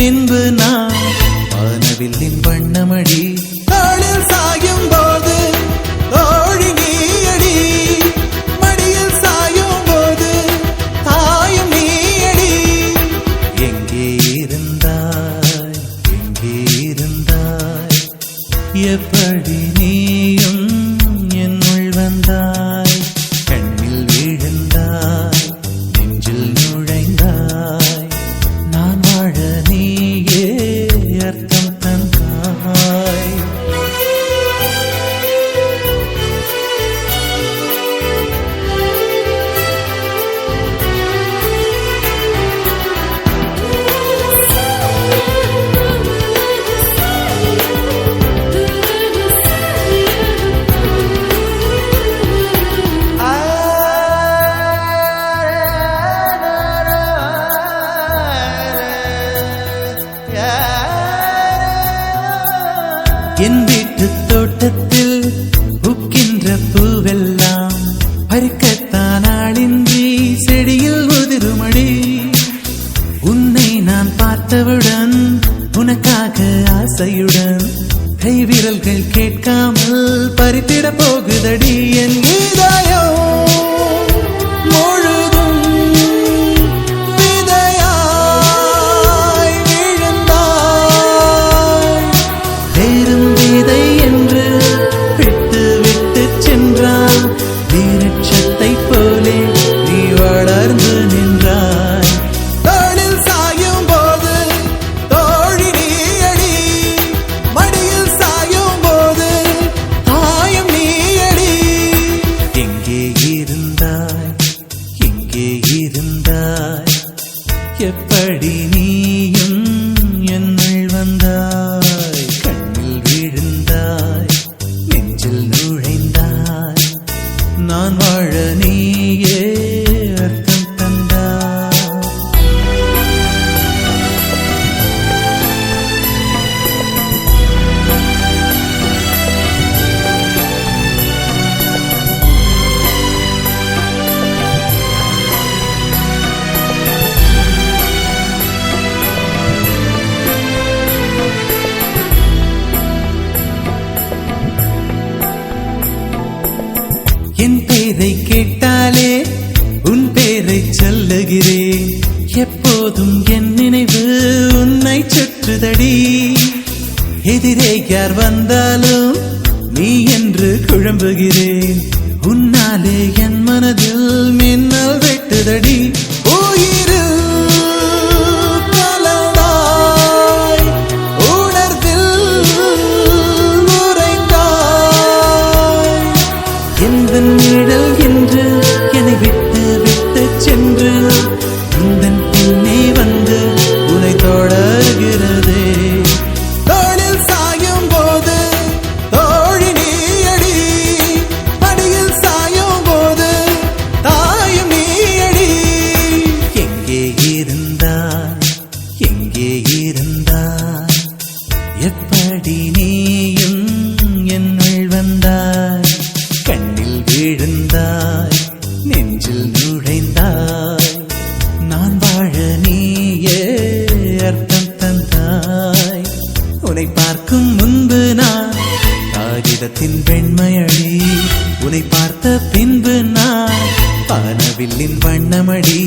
பின்பு நான் வானவில்லின் வண்ணமடி. தோளில் சாயும் போது தோழி நீயடி, மடியில் சாயும் போது தாயும் நீயடி. எங்கே இருந்தாய், எங்கே இருந்தாய், எப்படி நீயும் என்னுள் வந்தாய். கண்ணில் விழுந்தாய், நெஞ்சில் நுழைந்தாய். நான் வாழ நீயே அர்த்தம் தந்தாய். என் வீட்டு தோட்டத்தில் பூக்கின்ற பூவெல்லாம் பறிக்கத்தான் ஆளின்றி செடியில் உதிருமடி. உன்னை நான் பார்த்தவுடன் உனக்காக ஆசையுடன் கைவிரல்கள் கேட்காமல் பறித்திட போகுதடி. என் இதயம் முழுதும் விதையாய் விழுந்தாய். வேறும் விதை என்று விட்டு விட்டு சென்றாய். வீரட்சத்தை போலே நீ வளர்ந்து நின்றாய். தோளில் சாயும் போது தோழி நீயடி, மடியில் சாயும் போது தாயும் நீயடி. எங்கே இருந்தாய், எங்கே இருந்தாய், எப்படி நீயும் என்னுள் வந்தாய். கண்ணில் விழுந்தாய், நெஞ்சில் நுழைந்தாய். நான் வாழ நீயே அர்த்தம் தந்தாய். என் பேரை கேட்டாலே உன் பேரை சொல்லுகிறேன். எப்போதும் என் நினைவு உன்னை சுற்றுதடி. எதிரே யார் வந்தாலும் நீ என்று குழம்புகிறேன். உன்னாலே என் மனதில் மின்னல் வெட்டுதடி. உயிரில் கலந்தாய், உணர்வில் உறைந்தாய். எந்த நிழல் என்று என்னை விட்டு விட்டு சென்று உந்தன் பின்னே வந்து உன்னை தொடர்கிறதே. தோளில் சாயும் போது தோழி நீயடி, மடியில் சாயும் போது தாயும் நீயடி. எங்கே இருந்தாய், எங்கே இருந்தாய், எப்படி நீயும் என்னுள் வந்தாய். கண்ணில் விழுந்தாய், நெஞ்சில் நுழைந்தாய். நான் வாழ நீயே அர்த்தம் தந்தாய். உன்னை பார்க்கும் முன்பு நான் காகிதத்தின் வெண்மையடி. உன்னை பார்த்த பின்பு நான் வானவில்லின் வண்ணமடி.